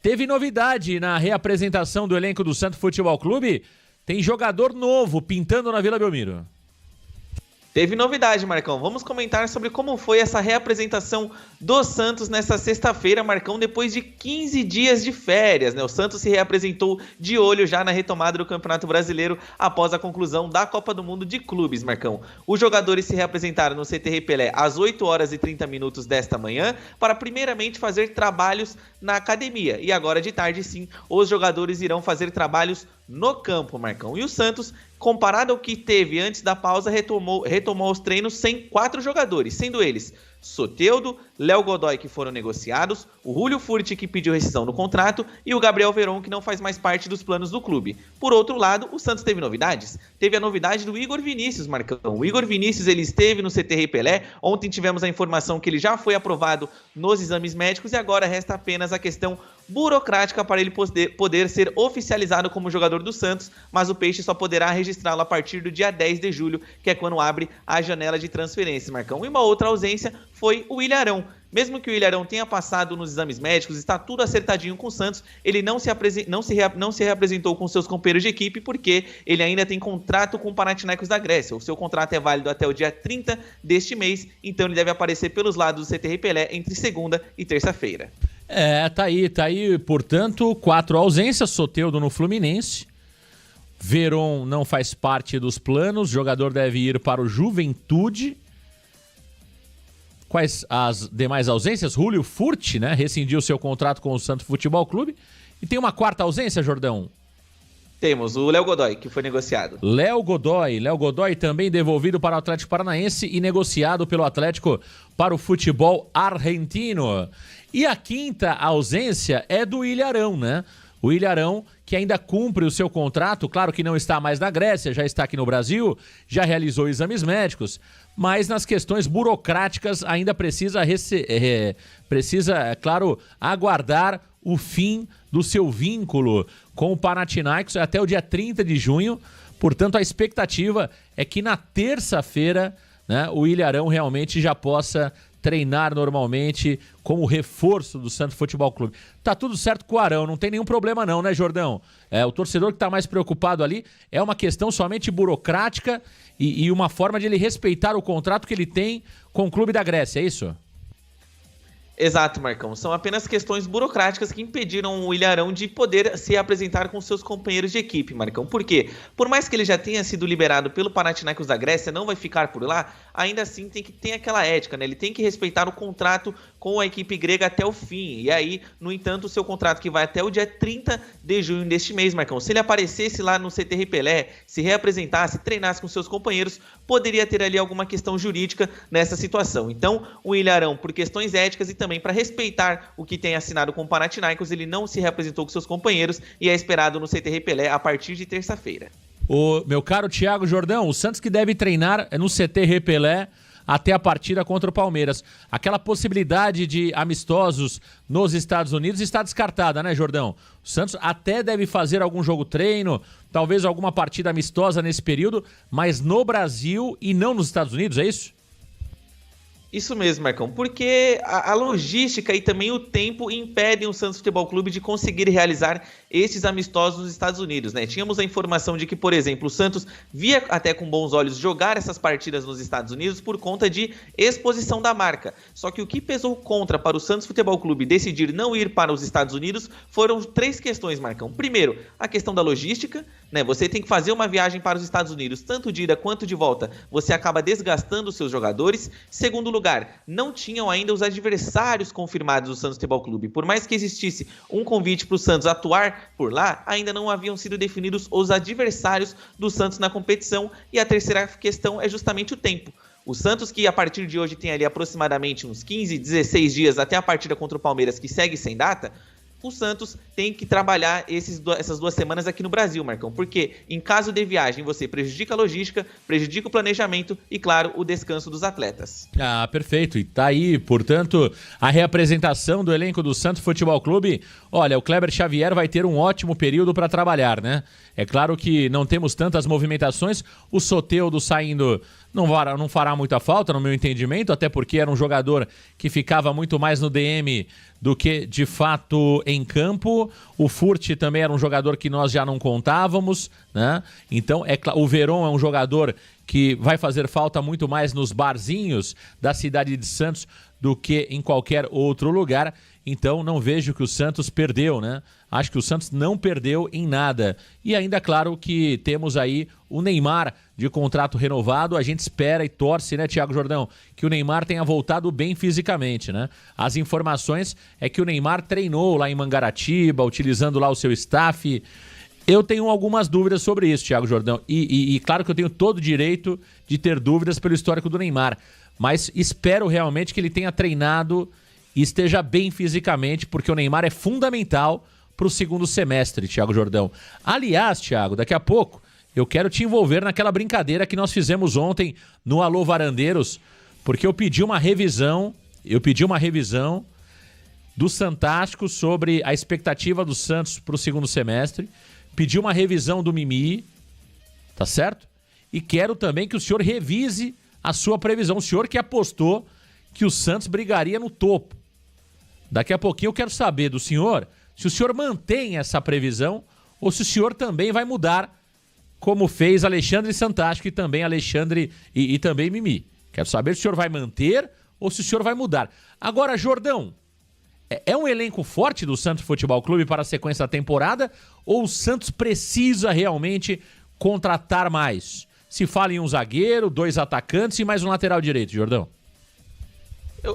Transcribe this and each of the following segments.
Teve novidade na reapresentação do elenco do Santos Futebol Clube. Tem jogador novo pintando na Vila Belmiro. Teve novidade, Marcão. Vamos comentar sobre como foi essa reapresentação do Santos nessa sexta-feira, Marcão, depois de 15 dias de férias, né? O Santos se reapresentou de olho já na retomada do Campeonato Brasileiro após a conclusão da Copa do Mundo de Clubes, Marcão. Os jogadores se reapresentaram no CT Rei Pelé às 8 horas e 30 minutos desta manhã para primeiramente fazer trabalhos na academia. E agora de tarde, sim, os jogadores irão fazer trabalhos no campo, Marcão. E o Santos, comparado ao que teve antes da pausa, retomou os treinos sem 4 jogadores, sendo eles Soteldo, Léo Godoy, que foram negociados, o Júlio Furti, que pediu rescisão do contrato, e o Gabriel Veron, que não faz mais parte dos planos do clube. Por outro lado, o Santos teve novidades. Teve a novidade do Igor Vinícius, Marcão. O Igor Vinícius, ele esteve no CT Rei Pelé. Ontem tivemos a informação que ele já foi aprovado nos exames médicos e agora resta apenas a questão burocrática para ele poder ser oficializado como jogador do Santos, mas o Peixe só poderá registrá-lo a partir do dia 10 de julho, que é quando abre a janela de transferências, Marcão. E uma outra ausência foi o Ilharão. Mesmo que o Ilharão tenha passado nos exames médicos, está tudo acertadinho com o Santos, ele não se reapresentou com seus companheiros de equipe porque ele ainda tem contrato com o Panathinaikos da Grécia. O seu contrato é válido até o dia 30 deste mês, então ele deve aparecer pelos lados do CT Rei Pelé entre segunda e terça-feira. Tá aí, portanto, 4 ausências, Soteldo no Fluminense, Veron não faz parte dos planos, o jogador deve ir para o Juventude. Quais as demais ausências? Júlio Furti, né, rescindiu seu contrato com o Santos Futebol Clube. E tem uma 4ª ausência, Jordão? Temos o Léo Godoy, que foi negociado. Léo Godoy também devolvido para o Atlético Paranaense e negociado pelo Atlético para o futebol argentino. E a 5ª ausência é do Ilharão, né? O Ilharão, que ainda cumpre o seu contrato, claro que não está mais na Grécia, já está aqui no Brasil, já realizou exames médicos, mas nas questões burocráticas ainda precisa, é claro, aguardar o fim do seu vínculo com o Panathinaikos até o dia 30 de junho. Portanto, a expectativa é que na terça-feira, né, o Ilharão realmente já possa treinar normalmente como reforço do Santos Futebol Clube. Tá tudo certo com o Arão, não tem nenhum problema não, né, Jordão? O torcedor que tá mais preocupado ali é uma questão somente burocrática e uma forma de ele respeitar o contrato que ele tem com o clube da Grécia, é isso? Exato, Marcão. São apenas questões burocráticas que impediram o Ilharão de poder se apresentar com seus companheiros de equipe, Marcão. Por quê? Por mais que ele já tenha sido liberado pelo Panathinaikos da Grécia, não vai ficar por lá, ainda assim tem aquela ética, né? Ele tem que respeitar o contrato com a equipe grega até o fim. E aí, no entanto, o seu contrato que vai até o dia 30 de junho deste mês, Marcão, se ele aparecesse lá no CT Rei Pelé, se reapresentasse, treinasse com seus companheiros, poderia ter ali alguma questão jurídica nessa situação. Então, o Ilharão, por questões éticas e também para respeitar o que tem assinado com o Panathinaikos, ele não se reapresentou com seus companheiros e é esperado no CT Rei Pelé a partir de terça-feira. O meu caro Thiago Jordão, o Santos que deve treinar no CT Rei Pelé até a partida contra o Palmeiras. Aquela possibilidade de amistosos nos Estados Unidos está descartada, né, Jordão? O Santos até deve fazer algum jogo-treino, talvez alguma partida amistosa nesse período, mas no Brasil e não nos Estados Unidos, é isso? Isso mesmo, Marcão, porque a logística e também o tempo impedem o Santos Futebol Clube de conseguir realizar esses amistosos nos Estados Unidos, né? Tínhamos a informação de que, por exemplo, o Santos via até com bons olhos jogar essas partidas nos Estados Unidos por conta de exposição da marca. Só que o que pesou contra para o Santos Futebol Clube decidir não ir para os Estados Unidos foram 3 questões, Marcão. Primeiro, a questão da logística, né? Você tem que fazer uma viagem para os Estados Unidos, tanto de ida quanto de volta, você acaba desgastando os seus jogadores. Segundo lugar, não tinham ainda os adversários confirmados do Santos Futebol Clube. Por mais que existisse um convite para o Santos atuar por lá, ainda não haviam sido definidos os adversários do Santos na competição. E a terceira questão é justamente o tempo. O Santos, que a partir de hoje tem ali aproximadamente uns 15, 16 dias até a partida contra o Palmeiras, que segue sem data, o Santos tem que trabalhar essas 2 semanas aqui no Brasil, Marcão, porque em caso de viagem você prejudica a logística, prejudica o planejamento e, claro, o descanso dos atletas. Ah, perfeito. E tá aí, portanto, a reapresentação do elenco do Santos Futebol Clube. Olha, o Kleber Xavier vai ter um ótimo período para trabalhar, né? É claro que não temos tantas movimentações, o Soteldo saindo não fará muita falta, no meu entendimento, até porque era um jogador que ficava muito mais no DM do que, de fato, em campo. O Furt também era um jogador que nós já não contávamos, né? Então, o Veron é um jogador que vai fazer falta muito mais nos barzinhos da cidade de Santos do que em qualquer outro lugar. Então, não vejo que o Santos perdeu, né? Acho que o Santos não perdeu em nada. E ainda, claro, que temos aí o Neymar de contrato renovado. A gente espera e torce, né, Thiago Jordão, que o Neymar tenha voltado bem fisicamente, né? As informações é que o Neymar treinou lá em Mangaratiba, utilizando lá o seu staff. Eu tenho algumas dúvidas sobre isso, Thiago Jordão. E claro que eu tenho todo o direito de ter dúvidas pelo histórico do Neymar. Mas espero realmente que ele tenha treinado e esteja bem fisicamente, porque o Neymar é fundamental para o segundo semestre, Thiago Jordão. Aliás, Thiago, daqui a pouco eu quero te envolver naquela brincadeira que nós fizemos ontem no Alô Varandeiros, porque eu pedi uma revisão do Santástico sobre a expectativa do Santos para o segundo semestre, pedi uma revisão do Mimi, tá certo? E quero também que o senhor revise a sua previsão, o senhor que apostou que o Santos brigaria no topo. Daqui a pouquinho eu quero saber do senhor se o senhor mantém essa previsão ou se o senhor também vai mudar, como fez Alexandre Santástico e também Alexandre e também Mimi. Quero saber se o senhor vai manter ou se o senhor vai mudar. Agora, Jordão, é um elenco forte do Santos Futebol Clube para a sequência da temporada ou o Santos precisa realmente contratar mais? Se fala em um zagueiro, 2 atacantes e mais um lateral direito, Jordão.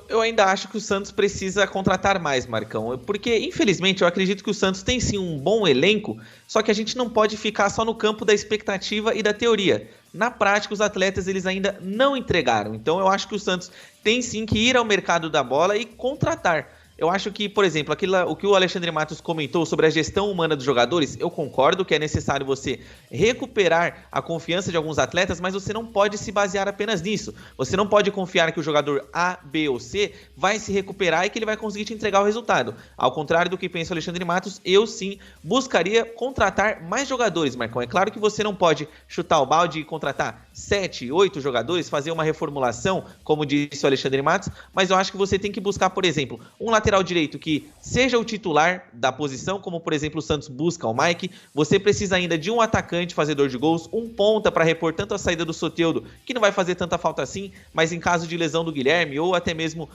Eu ainda acho que o Santos precisa contratar mais, Marcão, porque infelizmente eu acredito que o Santos tem sim um bom elenco, só que a gente não pode ficar só no campo da expectativa e da teoria. Na prática, os atletas eles ainda não entregaram, então eu acho que o Santos tem sim que ir ao mercado da bola e contratar. Eu acho que, por exemplo, o que o Alexandre Matos comentou sobre a gestão humana dos jogadores, eu concordo que é necessário você recuperar a confiança de alguns atletas, mas você não pode se basear apenas nisso. Você não pode confiar que o jogador A, B ou C vai se recuperar e que ele vai conseguir te entregar o resultado. Ao contrário do que pensa o Alexandre Matos, eu sim buscaria contratar mais jogadores, Marcão. É claro que você não pode chutar o balde e contratar 7, 8 jogadores, fazer uma reformulação, como disse o Alexandre Matos, mas eu acho que você tem que buscar, por exemplo, um lateral direito que seja o titular da posição, como por exemplo o Santos busca o Mike. Você precisa ainda de um atacante fazedor de gols, um ponta para repor tanto a saída do Soteldo, que não vai fazer tanta falta assim, mas em caso de lesão do Guilherme, ou até mesmo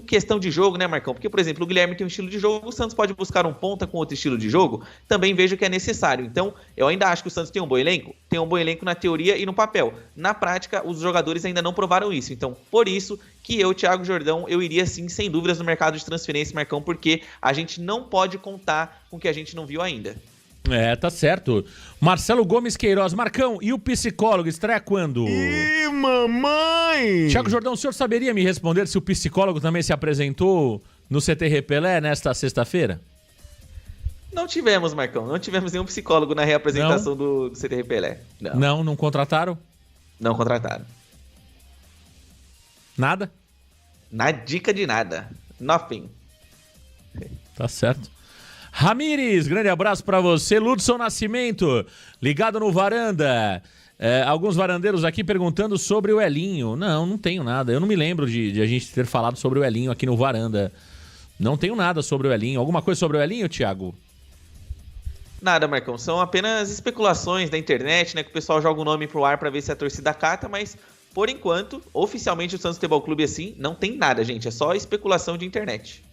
questão de jogo, né, Marcão? Porque, por exemplo, o Guilherme tem um estilo de jogo, o Santos pode buscar um ponta com outro estilo de jogo, também vejo que é necessário. Então, eu ainda acho que o Santos tem um bom elenco? Tem um bom elenco na teoria e no papel. Na prática, os jogadores ainda não provaram isso. Então, por isso que eu, Thiago Jordão, eu iria sim, sem dúvidas, no mercado de transferência, Marcão, porque a gente não pode contar com o que a gente não viu ainda. Tá certo. Marcelo Gomes Queiroz. Marcão, e o psicólogo estreia quando? Ih, mamãe! Thiago Jordão, o senhor saberia me responder se o psicólogo também se apresentou no CT Repelé nesta sexta-feira? Não tivemos, Marcão. Não tivemos nenhum psicólogo na reapresentação do CT Repelé. Não contrataram? Não contrataram. Nada? Na dica de nada. Nothing. Tá certo. Ramires, grande abraço pra você. Ludson Nascimento, ligado no Varanda. Alguns varandeiros aqui perguntando sobre o Elinho. Não tenho nada. Eu não me lembro de a gente ter falado sobre o Elinho aqui no Varanda. Não tenho nada sobre o Elinho. Alguma coisa sobre o Elinho, Thiago? Nada, Marcão. São apenas especulações da internet, né? Que o pessoal joga o nome pro ar pra ver se a torcida cata, mas por enquanto, oficialmente o Santos Futebol Clube assim, não tem nada, gente. É só especulação de internet.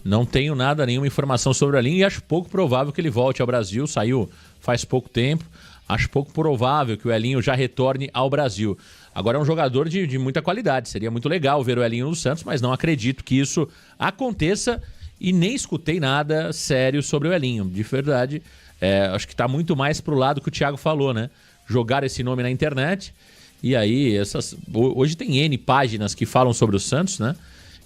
Não tenho nada, nenhuma informação sobre o Elinho e acho pouco provável que ele volte ao Brasil. Saiu faz pouco tempo. Acho pouco provável que o Elinho já retorne ao Brasil. Agora é um jogador de muita qualidade. Seria muito legal ver o Elinho no Santos, mas não acredito que isso aconteça e nem escutei nada sério sobre o Elinho. De verdade, acho que está muito mais pro lado que o Thiago falou, né? Jogar esse nome na internet e aí hoje tem N páginas que falam sobre o Santos, né?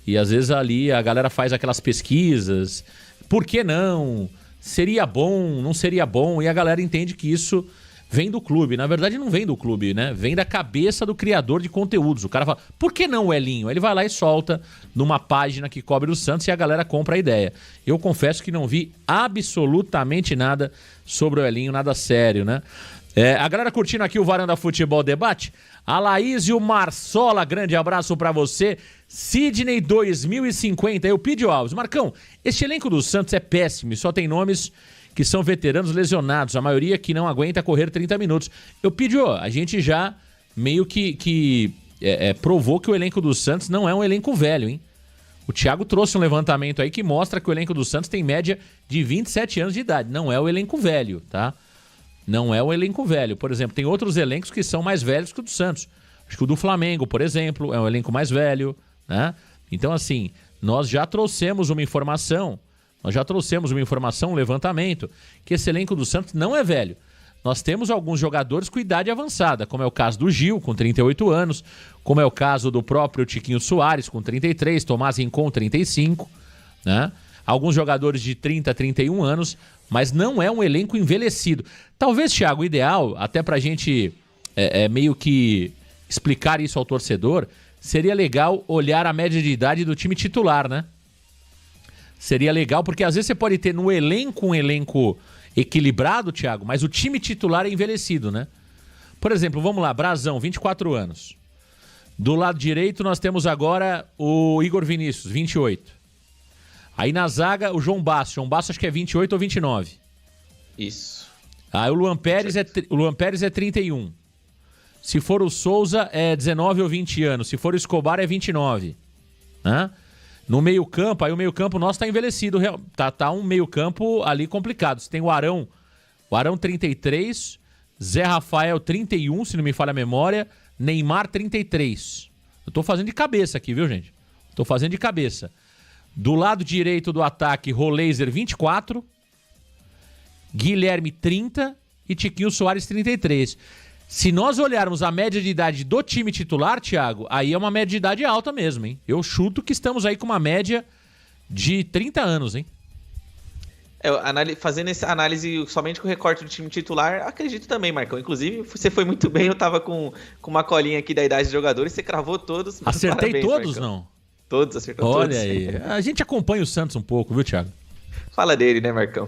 E às vezes ali a galera faz aquelas pesquisas. Por que não? Seria bom? Não seria bom? E a galera entende que isso vem do clube. Na verdade não vem do clube, né? Vem da cabeça do criador de conteúdos. O cara fala, por que não o Elinho? Ele vai lá e solta numa página que cobre o Santos e a galera compra a ideia. Eu confesso que não vi absolutamente nada sobre o Elinho, nada sério, né? A galera curtindo aqui o Varanda Futebol Debate. A Laís e o Marsola, grande abraço pra você. Sidney 2050, eu Pidio Alves. Marcão, este elenco do Santos é péssimo, só tem nomes que são veteranos lesionados, a maioria que não aguenta correr 30 minutos. Eu Pidio, a gente já meio que provou que o elenco do Santos não é um elenco velho, hein? O Thiago trouxe um levantamento aí que mostra que o elenco do Santos tem média de 27 anos de idade. Não é o elenco velho, tá? Não é o elenco velho. Por exemplo, tem outros elencos que são mais velhos que o do Santos. Acho que o do Flamengo, por exemplo, é um elenco mais velho, né? Então, assim, nós já trouxemos uma informação, um levantamento, que esse elenco do Santos não é velho. Nós temos alguns jogadores com idade avançada, como é o caso do Gil, com 38 anos, como é o caso do próprio Tiquinho Soares, com 33, Tomás Rincon, 35, né? Alguns jogadores de 30, 31 anos, mas não é um elenco envelhecido. Talvez, Thiago, o ideal, até pra gente meio que explicar isso ao torcedor, seria legal olhar a média de idade do time titular, né? Seria legal, porque às vezes você pode ter no elenco um elenco equilibrado, Thiago, mas o time titular é envelhecido, né? Por exemplo, vamos lá, Brazão, 24 anos. Do lado direito nós temos agora o Igor Vinícius, 28. Aí na zaga, o João Basso. João Basso acho que é 28 ou 29. Isso. Aí o Luan Pérez é 31. Se for o Souza, é 19 ou 20 anos. Se for o Escobar, é 29. Né? No meio-campo, aí o meio-campo nosso tá envelhecido. Tá um meio-campo ali complicado. Você tem o Arão 33, Zé Rafael 31, se não me falha a memória, Neymar 33. Eu tô fazendo de cabeça aqui, viu, gente? Tô fazendo de cabeça. Do lado direito do ataque, Roleiser 24, Guilherme 30 e Tiquinho Soares 33. Se nós olharmos a média de idade do time titular, Thiago, aí é uma média de idade alta mesmo, hein? Eu chuto que estamos aí com uma média de 30 anos, hein? Fazendo essa análise somente com o recorte do time titular, acredito também, Marcão. Inclusive, você foi muito bem, eu tava com uma colinha aqui da idade dos jogadores, você cravou todos. Acertei parabéns, todos, Marcão. não? Todos, acertou todos. Olha aí, a gente acompanha o Santos um pouco, viu, Thiago? Fala dele, né, Marcão?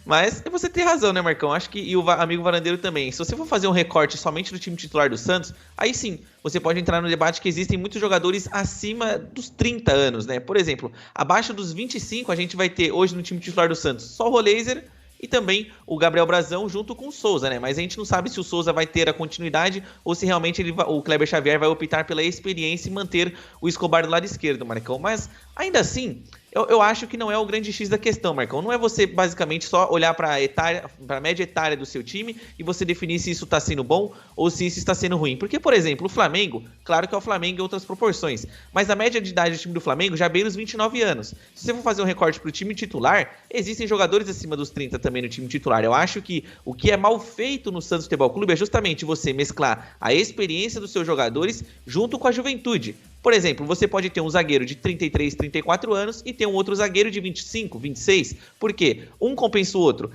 Mas você tem razão, né, Marcão? Acho que e o amigo Varandeiro também. Se você for fazer um recorte somente do time titular do Santos, aí sim, você pode entrar no debate que existem muitos jogadores acima dos 30 anos, né? Por exemplo, abaixo dos 25 a gente vai ter hoje no time titular do Santos só o Roleiser e também o Gabriel Brazão junto com o Souza, né? Mas a gente não sabe se o Souza vai ter a continuidade ou se realmente o Kleber Xavier vai optar pela experiência e manter o Escobar do lado esquerdo, Marcão. Mas ainda assim, eu acho que não é o grande X da questão, Marcão. Não é você basicamente só olhar para a média etária do seu time e você definir se isso está sendo bom ou se isso está sendo ruim. Porque, por exemplo, o Flamengo, claro que é o Flamengo em outras proporções, mas a média de idade do time do Flamengo já beira os 29 anos. Se você for fazer um recorte para o time titular, existem jogadores acima dos 30 também no time titular. Eu acho que o que é mal feito no Santos Futebol Clube é justamente você mesclar a experiência dos seus jogadores junto com a juventude. Por exemplo, você pode ter um zagueiro de 33, 34 anos e ter um outro zagueiro de 25, 26. Por quê? Um compensa o outro.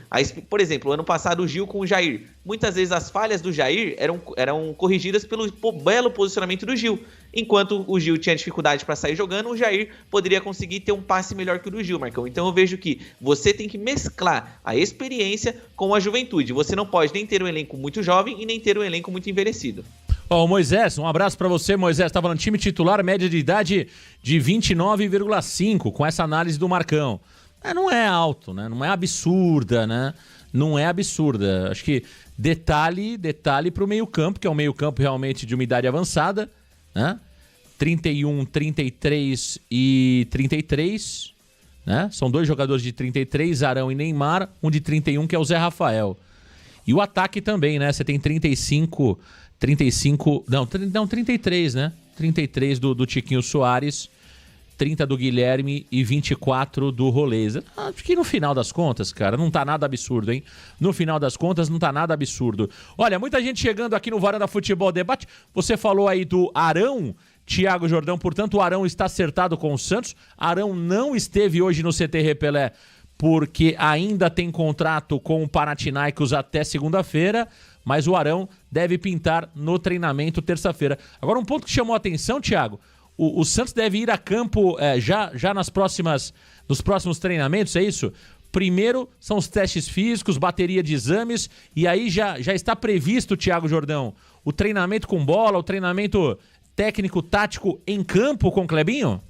Por exemplo, ano passado o Gil com o Jair. Muitas vezes as falhas do Jair eram corrigidas pelo belo posicionamento do Gil. Enquanto o Gil tinha dificuldade para sair jogando, o Jair poderia conseguir ter um passe melhor que o do Gil, Marcão. Então eu vejo que você tem que mesclar a experiência com a juventude. Você não pode nem ter um elenco muito jovem e nem ter um elenco muito envelhecido. Ó, Moisés, um abraço pra você, Moisés. Tá falando time titular, média de idade de 29,5, com essa análise do Marcão. Não é alto, né? Não é absurda, né? Não é absurda. Acho que detalhe pro meio-campo, que é um meio-campo realmente de uma idade avançada, né? 31, 33 e 33, né? São dois jogadores de 33, Arão e Neymar, um de 31 que é o Zé Rafael. E o ataque também, né? Você tem 35, não, 33, né? 33 do Tiquinho Soares, 30 do Guilherme e 24 do Roleiser. Acho que no final das contas, cara, não tá nada absurdo, hein? No final das contas, não tá nada absurdo. Olha, muita gente chegando aqui no Varanda Futebol Debate. Você falou aí do Arão, Thiago Jordão, portanto, o Arão está acertado com o Santos. Arão não esteve hoje no CT Repelé porque ainda tem contrato com o Panathinaikos até segunda-feira, mas o Arão deve pintar no treinamento terça-feira. Agora, um ponto que chamou a atenção, Thiago, o Santos deve ir a campo nos próximos treinamentos, é isso? Primeiro são os testes físicos, bateria de exames, e aí já está previsto, Thiago Jordão, o treinamento com bola, o treinamento técnico-tático em campo com o Clebinho?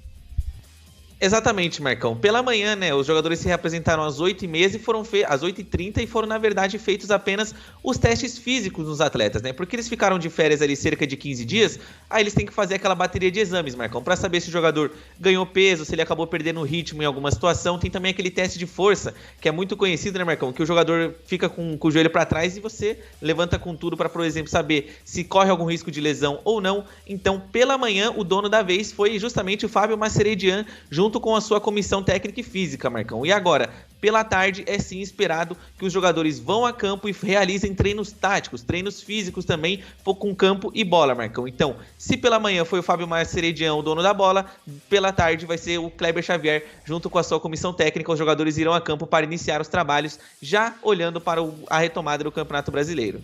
Exatamente, Marcão. Pela manhã, né, os jogadores se reapresentaram às 8h30 e foram às 8h30 e foram, na verdade, feitos apenas os testes físicos nos atletas, né? Porque eles ficaram de férias ali cerca de 15 dias, aí eles têm que fazer aquela bateria de exames, Marcão, pra saber se o jogador ganhou peso, se ele acabou perdendo o ritmo em alguma situação. Tem também aquele teste de força, que é muito conhecido, né, Marcão? Que o jogador fica com o joelho pra trás e você levanta com tudo pra, por exemplo, saber se corre algum risco de lesão ou não. Então, pela manhã, o dono da vez foi justamente o Fábio Mascheredian, junto com a sua comissão técnica e física, Marcão. E agora, pela tarde, é sim esperado que os jogadores vão a campo e realizem treinos táticos, treinos físicos também, com campo e bola, Marcão. Então, se pela manhã foi o Fábio Mascheredian o dono da bola, pela tarde vai ser o Kleber Xavier, junto com a sua comissão técnica. Os jogadores irão a campo para iniciar os trabalhos, já olhando para a retomada do Campeonato Brasileiro.